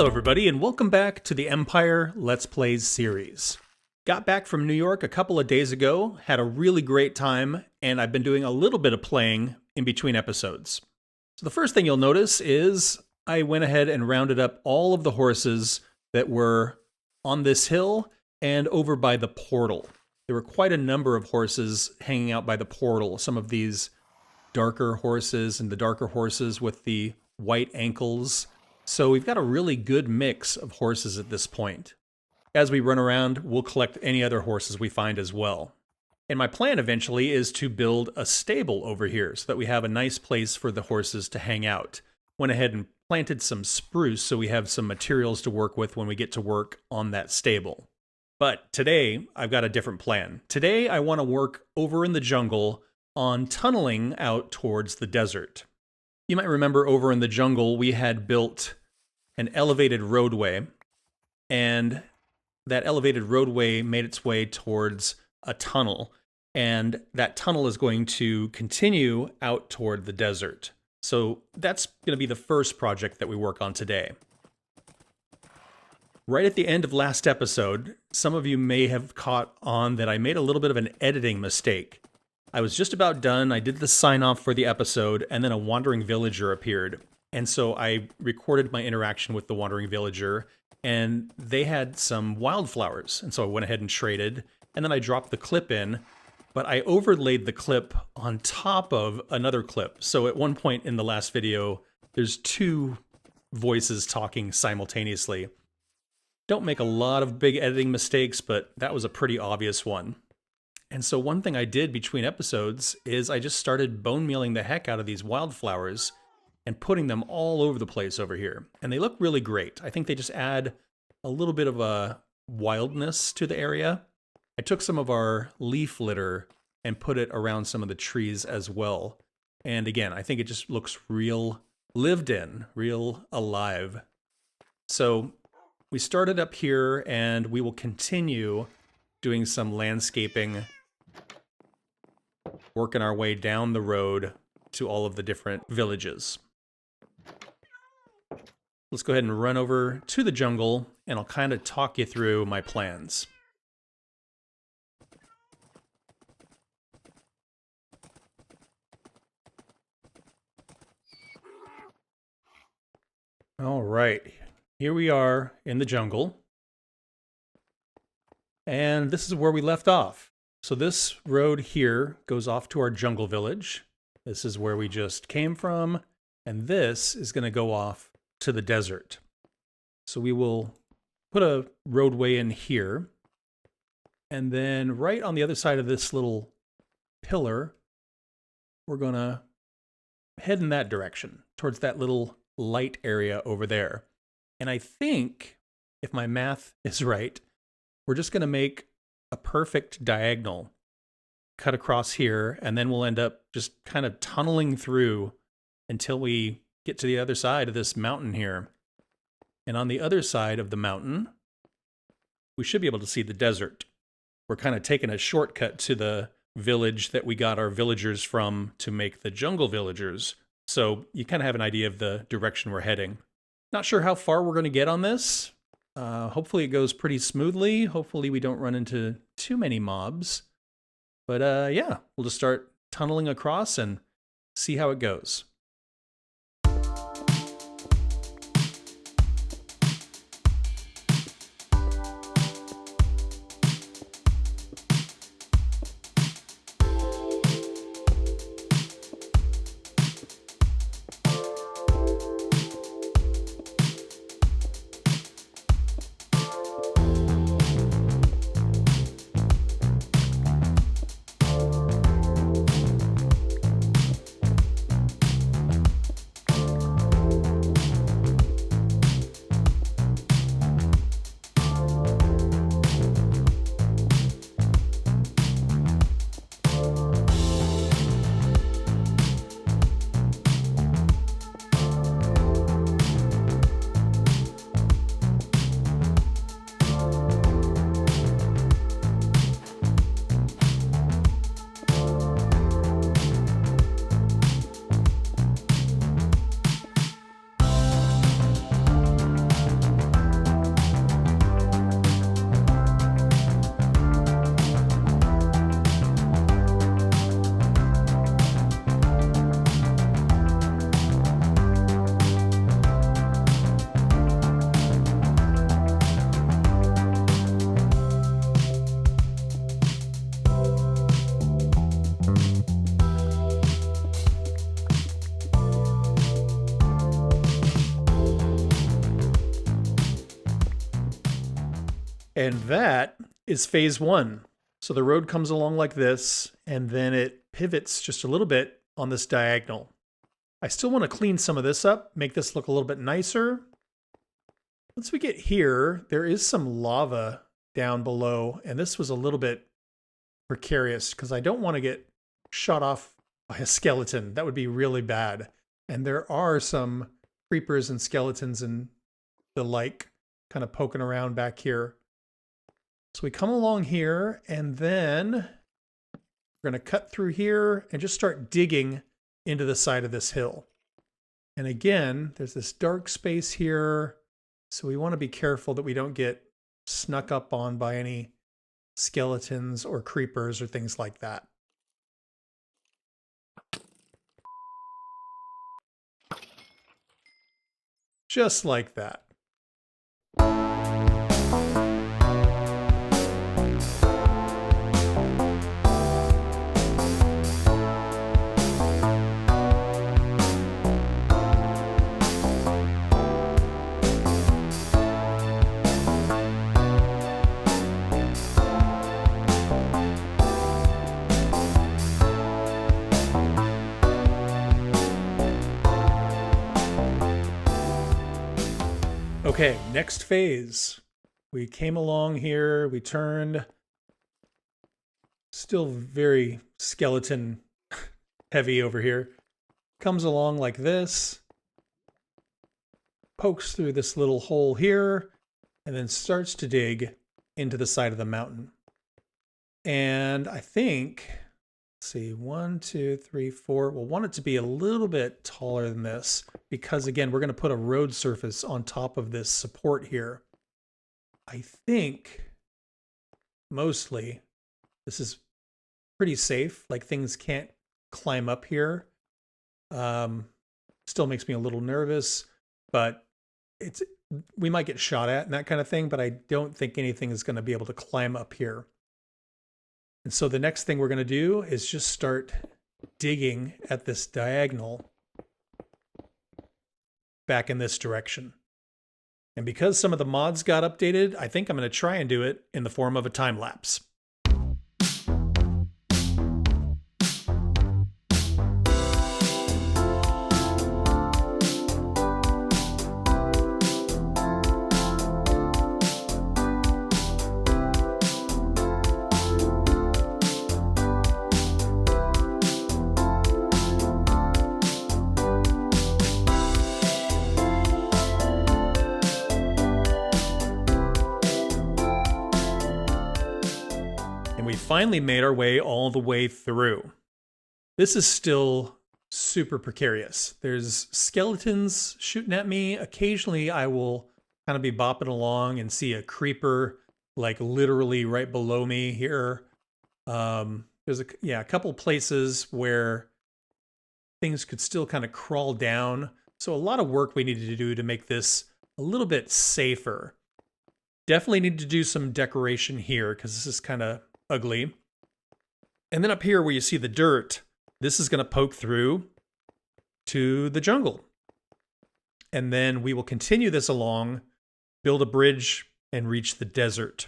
Hello everybody, and welcome back to the Empire Let's Plays series. Got back from New York a couple of days ago, had a really great time, and I've been doing a little bit of playing in between episodes. So the first thing you'll notice is I went ahead and rounded up all of the horses that were on this hill and over by the portal. There were quite a number of horses hanging out by the portal. Some of these darker horses and the darker horses with the white ankles. So we've got a really good mix of horses at this point. As we run around, we'll collect any other horses we find as well. And my plan eventually is to build a stable over here so that we have a nice place for the horses to hang out. Went ahead and planted some spruce so we have some materials to work with when we get to work on that stable. But today, I've got a different plan. Today, I want to work over in the jungle on tunneling out towards the desert. You might remember over in the jungle, we had built an elevated roadway, and that elevated roadway made its way towards a tunnel, and that tunnel is going to continue out toward the desert. So that's going to be the first project that we work on today. Right at the end of last episode, some of you may have caught on that I made a little bit of an editing mistake. I was just about done, I did the sign-off for the episode, and then a wandering villager appeared. And so I recorded my interaction with the wandering villager, and they had some wildflowers. And so I went ahead and traded, and then I dropped the clip in, but I overlaid the clip on top of another clip. So at one point in the last video, there's two voices talking simultaneously. Don't make a lot of big editing mistakes, but that was a pretty obvious one. And so one thing I did between episodes is I just started bone mealing the heck out of these wildflowers and putting them all over the place over here. And they look really great. I think they just add a little bit of a wildness to the area. I took some of our leaf litter and put it around some of the trees as well. And again, I think it just looks real lived in, real alive. So we started up here and we will continue doing some landscaping, working our way down the road to all of the different villages. Let's go ahead and run over to the jungle, and I'll kind of talk you through my plans. All right, here we are in the jungle. And this is where we left off. So this road here goes off to our jungle village. This is where we just came from. And this is going to go off to the desert. So we will put a roadway in here. And then right on the other side of this little pillar, we're going to head in that direction, towards that little light area over there. And I think, if my math is right, we're just going to make a perfect diagonal, cut across here, and then we'll end up just kind of tunneling through until we get to the other side of this mountain here. And on the other side of the mountain, we should be able to see the desert. We're kind of taking a shortcut to the village that we got our villagers from to make the jungle villagers. So you kind of have an idea of the direction we're heading. Not sure how far we're going to get on this. Hopefully it goes pretty smoothly. Hopefully we don't run into too many mobs. But yeah, we'll just start tunneling across and see how it goes. And that is phase 1. So the road comes along like this, and then it pivots just a little bit on this diagonal. I still want to clean some of this up, make this look a little bit nicer. Once we get here, there is some lava down below, and this was a little bit precarious because I don't want to get shot off by a skeleton. That would be really bad. And there are some creepers and skeletons and the like kind of poking around back here. So we come along here, and then we're going to cut through here and just start digging into the side of this hill. And again, there's this dark space here. So we want to be careful that we don't get snuck up on by any skeletons or creepers or things like that. Just like that. Okay, next phase. We came along here, we turned. Still very skeleton heavy over here. Comes along like this. Pokes through this little hole here, and then starts to dig into the side of the mountain. And I think, let's see, 1, 2, 3, 4. We'll want it to be a little bit taller than this because, again, we're going to put a road surface on top of this support here. I think mostly this is pretty safe. Like, things can't climb up here. Still makes me a little nervous, but we might get shot at and that kind of thing, but I don't think anything is going to be able to climb up here. And so the next thing we're going to do is just start digging at this diagonal back in this direction. And because some of the mods got updated, I think I'm going to try and do it in the form of a time lapse. We finally made our way all the way through. This is still super precarious. There's skeletons shooting at me. Occasionally I will kind of be bopping along and see a creeper like literally right below me here. There's a couple places where things could still kind of crawl down. So a lot of work we needed to do to make this a little bit safer. Definitely need to do some decoration here because this is kind of ugly. And then up here where you see the dirt, this is going to poke through to the jungle. And then we will continue this along, build a bridge, and reach the desert.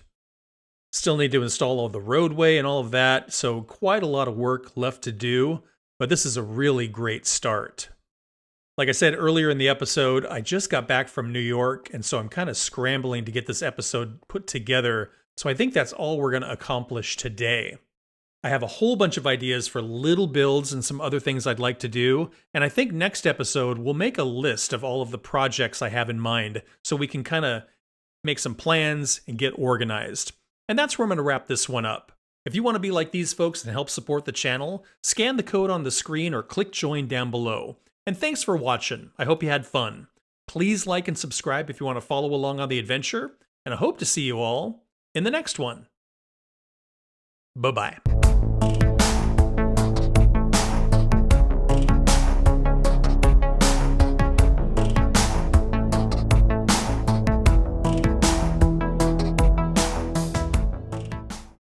Still need to install all the roadway and all of that, so quite a lot of work left to do, but this is a really great start. Like I said earlier in the episode, I just got back from New York, and so I'm kind of scrambling to get this episode put together. So I think that's all we're going to accomplish today. I have a whole bunch of ideas for little builds and some other things I'd like to do, and I think next episode we'll make a list of all of the projects I have in mind so we can kind of make some plans and get organized. And that's where I'm going to wrap this one up. If you want to be like these folks and help support the channel, scan the code on the screen or click join down below. And thanks for watching. I hope you had fun. Please like and subscribe if you want to follow along on the adventure, and I hope to see you all in the next one. Bye-bye.